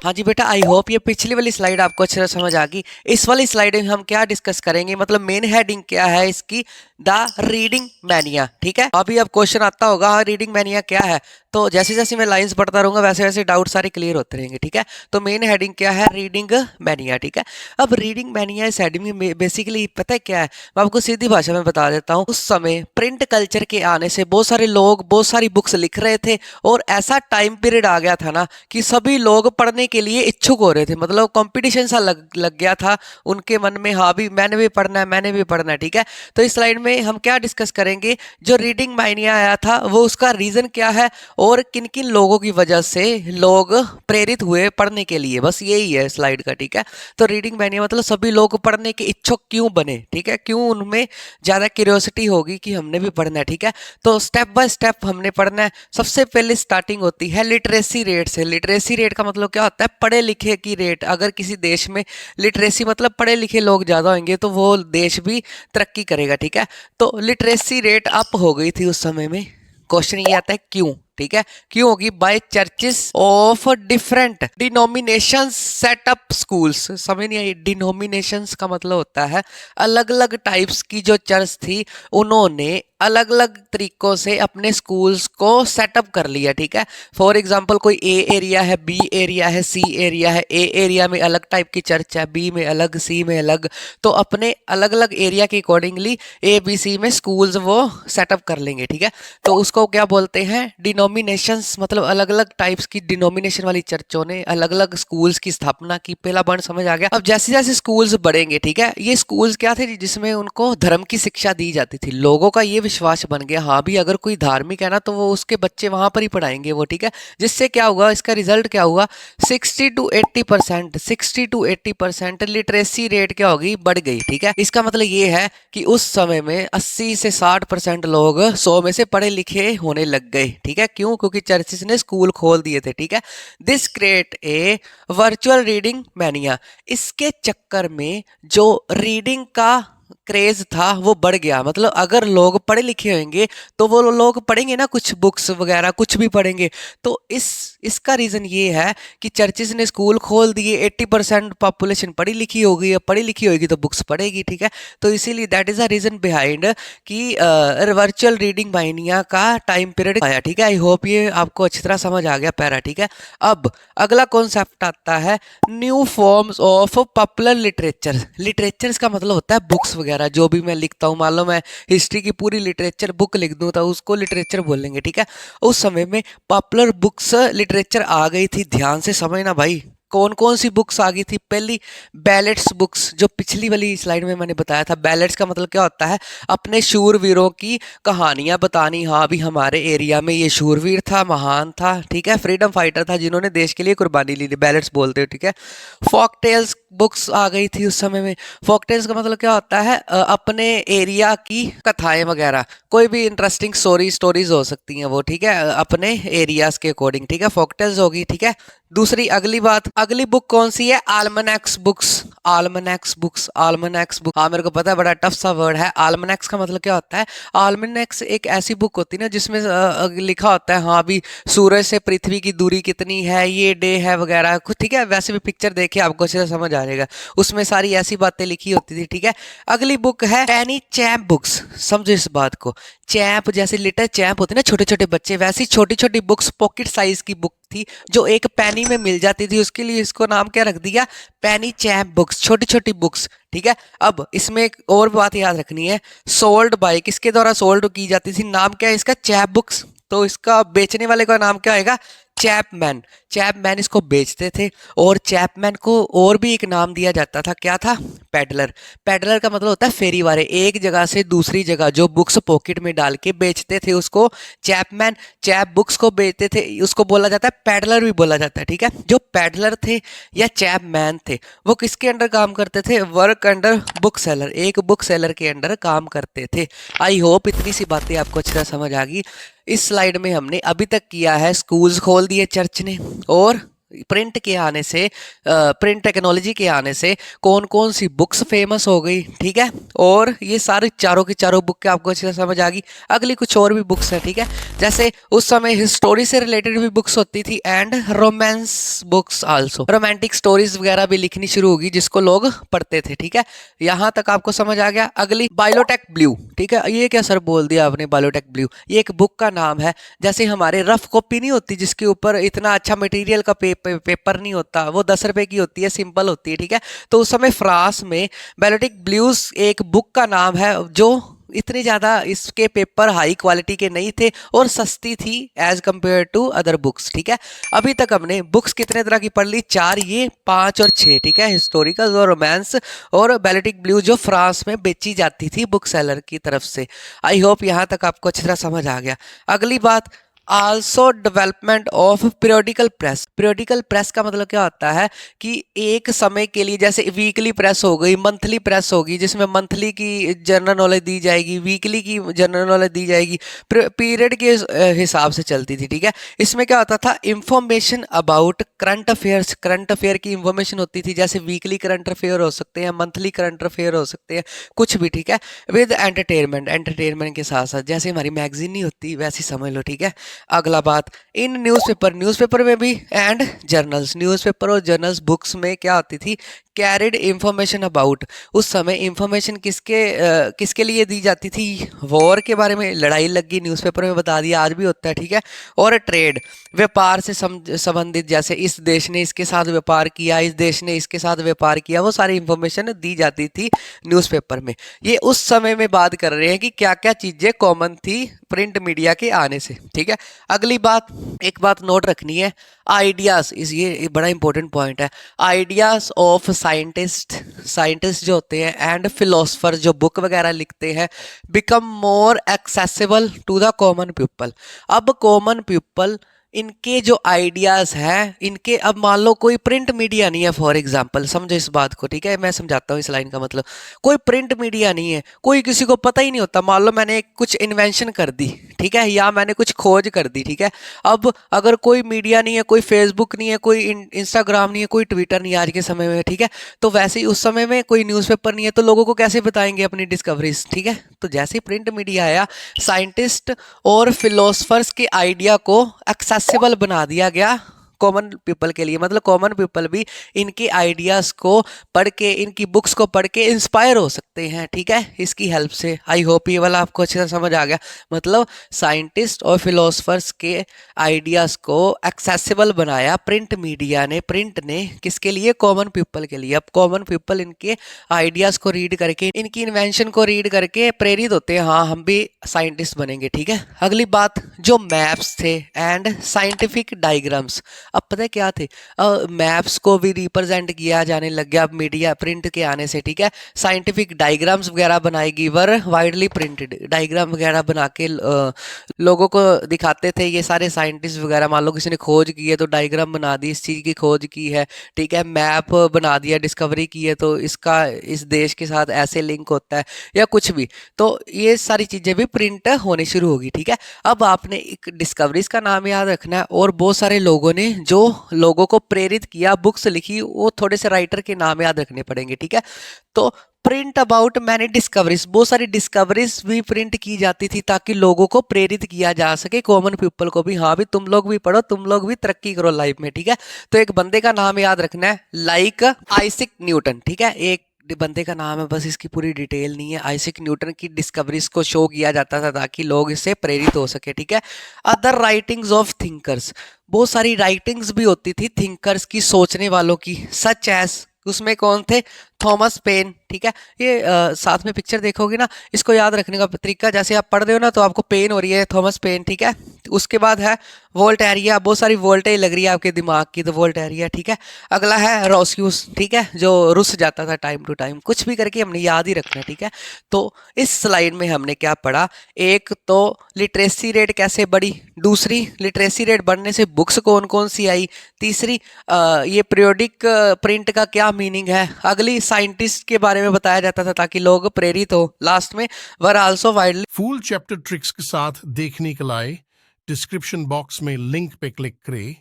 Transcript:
हाँ जी बेटा, I hope ये पिछली वाली स्लाइड आपको अच्छे से समझ आ गई। इस वाली स्लाइड में हम क्या डिस्कस करेंगे, मतलब मेन हेडिंग क्या है इसकी, द रीडिंग मैनिया। ठीक है, अभी अब क्वेश्चन आता होगा हाँ रीडिंग मैनिया क्या है, तो जैसे जैसे मैं लाइंस पढ़ता रहूंगा वैसे वैसे डाउट सारे क्लियर होते रहेंगे। ठीक है, तो मेन हेडिंग क्या है, रीडिंग मैनिया। ठीक है, अब रीडिंग मैनिया इस हेडिंग में बेसिकली पता है क्या है, मैं आपको सीधी भाषा में बता देता हूँ। उस समय प्रिंट कल्चर के आने से बहुत सारे लोग बहुत सारी बुक्स लिख रहे थे, और ऐसा टाइम पीरियड आ गया था ना कि सभी लोग पढ़ने के लिए इच्छुक हो रहे थे, मतलब कंपटीशन सा लग गया था उनके मन में, हाँ भी मैंने भी पढ़ना है, मैंने भी पढ़ना है। ठीक है, तो इस स्लाइड में हम क्या डिस्कस करेंगे, जो रीडिंग माइनिया आया था वो उसका रीजन क्या है, और किन किन लोगों की वजह से लोग प्रेरित हुए पढ़ने के लिए, बस यही है स्लाइड का। ठीक है, तो रीडिंग माइनिया मतलब सभी लोग पढ़ने के इच्छुक क्यों बने। ठीक है, क्यों उनमें ज्यादा क्यूरियोसिटी होगी कि हमने भी पढ़ना है। ठीक है, तो स्टेप बाय स्टेप हमने पढ़ना है। सबसे पहले स्टार्टिंग होती है लिटरेसी रेट से। लिटरेसी रेट का मतलब क्या होता है, पढ़े लिखे की रेट। अगर किसी देश में लिटरेसी मतलब पढ़े लिखे लोग ज्यादा होंगे तो वो देश भी तरक्की करेगा। ठीक है, तो लिटरेसी रेट अप हो गई थी उस समय में। क्वेश्चन ये आता है क्यों। ठीक है, क्यों होगी, by churches of different denominations set up schools. समझ नहीं आई, डिनोमिनेशंस का मतलब होता है अलग अलग टाइप्स की जो चर्च थी उन्होंने अलग अलग तरीकों से अपने स्कूल्स को सेटअप कर लिया। ठीक है, फॉर एग्जांपल कोई ए एरिया है, बी एरिया है, सी एरिया है। ए एरिया में अलग टाइप की चर्च है, बी में अलग, सी में अलग, तो अपने अलग अलग एरिया के अकॉर्डिंगली ए बी सी में स्कूल्स वो सेटअप कर लेंगे। ठीक है, तो उसको क्या बोलते हैं, डिनोमिनेशंस, मतलब अलग अलग टाइप्स की डिनोमिनेशन वाली चर्चों ने अलग अलग स्कूल्स की स्थापना की। पहला पॉइंट समझ आ गया। अब जैसे जैसे स्कूल्स बढ़ेंगे, ठीक है, ये स्कूल्स क्या थे जिसमें उनको धर्म की शिक्षा दी जाती थी। लोगों का ये विश्वास बन गया, हाँ भी अगर कोई धार्मिक है ना तो वो उसके बच्चे वहां पर ही पढ़ाएंगे वो। ठीक है, जिससे क्या हुआ, इसका रिजल्ट क्या हुआ, 60 to 80%, 60 to 80% लिटरेसी रेट क्या होगी, बढ़ गई। ठीक है, इसका मतलब ये है कि उस समय में 80 से 60% लोग 100 में से पढ़े लिखे होने लग गए। ठीक है, क्यों, क्योंकि चर्चिस ने स्कूल खोल दिए थे। ठीक है, this create a virtual reading mania. इसके चक्कर में जो रीडिंग का क्रेज था वो बढ़ गया। मतलब अगर लोग पढ़े लिखे होंगे तो वो लोग पढ़ेंगे ना, कुछ बुक्स वगैरह कुछ भी पढ़ेंगे। तो इसका रीजन ये है कि चर्चिस ने स्कूल खोल दिए, 80% पॉपुलेशन पढ़ी लिखी होगी, अब पढ़ी लिखी होगी तो बुक्स पढ़ेगी। ठीक है, तो इसीलिए that is a reason behind कि वर्चुअल रीडिंग माइनिया का टाइम पीरियड आया। ठीक है, आई होप ये आपको अच्छी तरह समझ आ गया पैरा। ठीक है, अब अगला कॉन्सेप्ट आता है new forms of popular literature. Literature का मतलब होता है बुक्स वगैरह, जो भी मैं लिखता हूँ, मान लो मैं हिस्ट्री की पूरी लिटरेचर बुक लिख दूँ तो उसको लिटरेचर बोलेंगे। ठीक है, उस समय में पॉपुलर बुक्स लिटरेचर आ गई थी। ध्यान से समझना भाई, कौन कौन सी बुक्स आ गई थी। पहली बैलेट्स बुक्स, जो पिछली वाली स्लाइड में मैंने बताया था। बैलेट्स का मतलब क्या होता है, अपने शूरवीरों की कहानियां बतानी, हाँ भी हमारे एरिया में ये शूरवीर था, महान था। ठीक है, फ्रीडम फाइटर था जिन्होंने देश के लिए कुर्बानी ली थी, बैलेट्स बोलते हो। ठीक है, फोक टेल्स बुक्स आ गई थी उस समय में। फोक टेल्स का मतलब क्या होता है, अपने एरिया की कथाएं वगैरह, कोई भी इंटरेस्टिंग स्टोरीज हो सकती हैं वो। ठीक है, अपने एरियाज के अकॉर्डिंग। ठीक है, फोक टेल्स होगी। ठीक है, दूसरी अगली बात, अगली बुक कौन सी है, आल्मनैक्स बुक्स। आल्मनैक्स बुक्स, आल्मनैक्स बुक, हाँ मेरे को पता है बड़ा टफ सा वर्ड है। आल्मनैक्स का मतलब क्या होता है, आल्मनैक्स एक ऐसी बुक होती है ना जिसमें लिखा होता है हाँ भी सूरज से पृथ्वी की दूरी कितनी है, ये डे है वगैरह कुछ। ठीक है, वैसे भी पिक्चर देखे आपको अच्छे से समझ आ जाएगा, उसमें सारी ऐसी बातें लिखी होती थी। ठीक है, अगली बुक है पेनी चैम्प बुक्स। समझो इस बात को, चैम्प जैसे लिटिल चैम्प होते ना छोटे छोटे बच्चे, वैसी छोटी छोटी बुक्स पॉकेट साइज की बुक थी जो एक पैनी में मिल जाती थी, उसके लिए इसको नाम क्या रख दिया, पैनी चैम्प बुक्स, छोटी छोटी बुक्स। ठीक है, अब इसमें एक और बात याद रखनी है, सोल्ड बाय, किसके द्वारा सोल्ड की जाती थी, नाम क्या है इसका, चैप बुक्स। तो इसका बेचने वाले का नाम क्या आएगा, चैपमैन। चैपमैन इसको बेचते थे, और चैपमैन को और भी एक नाम दिया जाता था, क्या था, पेडलर। पेडलर का मतलब होता है फेरी वाले, एक जगह से दूसरी जगह जो बुक्स पॉकेट में डाल के बेचते थे उसको चैपमैन। चैप बुक्स को बेचते थे उसको बोला जाता है पेडलर भी बोला जाता है। ठीक है, जो पेडलर थे या चैपमैन थे वो किसके अंडर काम करते थे, वर्क अंडर बुक सेलर, एक बुक सेलर के अंडर काम करते थे। आई होप इतनी सी बातें आपको अच्छी तरह समझ आ गई। इस स्लाइड में हमने अभी तक किया है, स्कूल्स खोल दिए चर्च ने, और प्रिंट के आने से, प्रिंट टेक्नोलॉजी के आने से कौन कौन सी बुक्स फेमस हो गई, ठीक है। और ये सारे चारों की चारों बुक के आपको अच्छे से समझ आ गई। अगली कुछ और भी बुक्स हैं, ठीक है। जैसे उस समय हिस्टोरी से रिलेटेड भी बुक्स होती थी and romance books also, romantic stories वगैरह भी लिखनी शुरू होगी जिसको लोग पढ़ते थे, ठीक है। यहाँ तक आपको समझ आ गया। अगली बायोटेक ब्लू, ठीक है। ये क्या सर बोल दिया आपने, बायोटेक ब्लू ये एक बुक का नाम है। जैसे हमारे रफ कॉपी नहीं होती जिसके ऊपर इतना अच्छा मटेरियल का पेपर नहीं होता, वो 10 रुपए की होती है, सिंपल होती है, ठीक है। तो उस समय फ्रांस में बायोटेक ब्लूज एक बुक का नाम है जो इतने ज़्यादा इसके पेपर हाई क्वालिटी के नहीं थे और सस्ती थी as compare to other books, ठीक है। अभी तक हमने बुक्स कितने तरह की पढ़ ली, 4, ये 5 और 6, ठीक है। हिस्टोरिकल और रोमांस और बायोटेक ब्लू जो फ्रांस में बेची जाती थी बुक सेलर की तरफ से। आई होप यहाँ तक आपको अच्छी तरह समझ आ गया। अगली बात, also development of periodical press. Periodical press का मतलब क्या होता है कि एक समय के लिए, जैसे वीकली प्रेस हो गई, मंथली प्रेस होगी जिसमें मंथली की जनरल नॉलेज दी जाएगी, वीकली की जनरल नॉलेज दी जाएगी, पीरियड के हिसाब से चलती थी, ठीक है। इसमें क्या होता था, information about current affairs, current affair की इंफॉर्मेशन होती थी। जैसे वीकली करंट अफेयर हो सकते हैं, मंथली करंट अफेयर हो सकते हैं, कुछ भी, ठीक है। विद एंटरटेनमेंट, एंटरटेनमेंट के साथ साथ जैसे हमारी मैगजीन नहीं होती वैसी समझ लो, ठीक है। अगला बात, इन न्यूज़पेपर, न्यूज़पेपर में भी एंड जर्नल्स, न्यूज़पेपर और जर्नल्स बुक्स में क्या होती थी, कैरिड इंफॉर्मेशन अबाउट। उस समय इंफॉर्मेशन किसके लिए दी जाती थी, वॉर के बारे में, लड़ाई लगी न्यूज़पेपर में बता दिया, आज भी होता है, ठीक है। और ट्रेड, व्यापार से संबंधित, जैसे इस देश ने इसके साथ व्यापार किया, इस देश ने इसके साथ व्यापार किया, वो सारी इंफॉर्मेशन दी जाती थी न्यूज़पेपर में। ये उस समय में बात कर रहे हैं कि क्या क्या चीज़ें कॉमन थी प्रिंट मीडिया के आने से, ठीक है। अगली बात, एक बात नोट रखनी है, आइडियाज, इस ये बड़ा इंपॉर्टेंट पॉइंट है। आइडियाज ऑफ साइंटिस्ट जो होते हैं एंड फिलोसफर जो बुक वगैरह लिखते हैं, become more accessible to the common people. अब कॉमन पीपल इनके जो आइडियाज़ हैं, इनके, अब मान लो कोई प्रिंट मीडिया नहीं है, फॉर एग्जांपल, समझो इस बात को, ठीक है। मैं समझाता हूँ इस लाइन का मतलब, कोई प्रिंट मीडिया नहीं है, कोई किसी को पता ही नहीं होता। मान लो मैंने कुछ इन्वेंशन कर दी, ठीक है, या मैंने कुछ खोज कर दी, ठीक है। अब अगर कोई मीडिया नहीं है, कोई फेसबुक नहीं है, कोई इंस्टाग्राम नहीं है, कोई ट्विटर नहीं है आज के समय में, ठीक है। तो वैसे ही उस समय में कोई न्यूज़पेपर नहीं है, तो लोगों को कैसे बताएंगे अपनी डिस्कवरीज, ठीक है। तो जैसे ही प्रिंट मीडिया आया, साइंटिस्ट और फिलोसफर्स के आइडिया को एक्सेसिबल बना दिया गया कॉमन पीपल के लिए। मतलब कॉमन पीपल भी इनके आइडियाज़ को पढ़ के, इनकी बुक्स को पढ़ के इंस्पायर हो सकते हैं, ठीक है, इसकी हेल्प से। आई होप ये वाला आपको अच्छे से समझ आ गया। मतलब साइंटिस्ट और फिलोसफर्स के आइडियाज़ को एक्सेसिबल बनाया प्रिंट मीडिया ने, प्रिंट ने, किसके लिए, कॉमन पीपल के लिए। अब कॉमन पीपल इनके आइडियाज़ को रीड करके, इनकी इन्वेंशन को रीड करके प्रेरित होते हैं, हाँ हम भी साइंटिस्ट बनेंगे, ठीक है। अगली बात, जो मैप्स थे एंड साइंटिफिक डायग्राम्स, अब पता है क्या थे, मैप्स को भी रिप्रेजेंट किया जाने लग गया अब मीडिया प्रिंट के आने से, ठीक है। साइंटिफिक डायग्राम्स वगैरह बनाएगी, वर वाइडली प्रिंटेड डायग्राम वगैरह बना के लोगों को दिखाते थे। ये सारे साइंटिस्ट वगैरह, मान लो किसी ने खोज की है तो डायग्राम बना दी, इस चीज़ की खोज की है, ठीक है। मैप बना दिया, डिस्कवरी की है तो इसका इस देश के साथ ऐसे लिंक होता है या कुछ भी। तो ये सारी चीज़ें भी प्रिंट होनी शुरू होगी, ठीक है। अब आपने एक डिस्कवरीज का नाम याद रखना है और बहुत सारे लोगों ने जो लोगों को प्रेरित किया, बुक्स लिखी, वो थोड़े से राइटर के नाम याद रखने पड़ेंगे, ठीक है। तो प्रिंट अबाउट मैनी डिस्कवरीज, बहुत सारी डिस्कवरीज भी प्रिंट की जाती थी ताकि लोगों को प्रेरित किया जा सके, कॉमन पीपल को भी, हाँ भी तुम लोग भी पढ़ो, तुम लोग भी तरक्की करो लाइफ में, ठीक है। तो एक बंदे का नाम याद रखना है, लाइक आइजैक न्यूटन, ठीक है। एक बंदे का नाम है, बस इसकी पूरी डिटेल नहीं है। आइजैक न्यूटन की डिस्कवरीज को शो किया जाता था ताकि लोग इससे प्रेरित हो सके, ठीक है। अदर राइटिंग्स ऑफ थिंकर्स, बहुत सारी राइटिंग्स भी होती थी थिंकर्स की, सोचने वालों की, सच एज, उसमें कौन थे, थॉमस पेन, ठीक है। ये साथ में पिक्चर देखोगे ना, इसको याद रखने का तरीका, जैसे आप पढ़ रहे हो ना तो आपको पेन हो रही है, थॉमस पेन, ठीक है। उसके बाद है वोल्टेरिया, बहुत सारी वोल्टेज लग रही है आपके दिमाग की, तो वोल्टेरिया, ठीक है। अगला है रोस्यूस, ठीक है, जो रुस जाता था टाइम टू टाइम, कुछ भी करके हमने याद ही रखना है, ठीक है। तो इस स्लाइड में हमने क्या पढ़ा, एक तो लिटरेसी रेट कैसे बढ़ी, दूसरी लिटरेसी रेट बढ़ने से बुक्स कौन कौन सी आई, तीसरी ये पीरियोडिक प्रिंट का क्या मीनिंग है, अगली साइंटिस्ट के बारे में बताया जाता था ताकि लोग प्रेरित हो, लास्ट में were also widely. Full chapter tricks के साथ देखने के लिए डिस्क्रिप्शन बॉक्स में लिंक पे क्लिक करें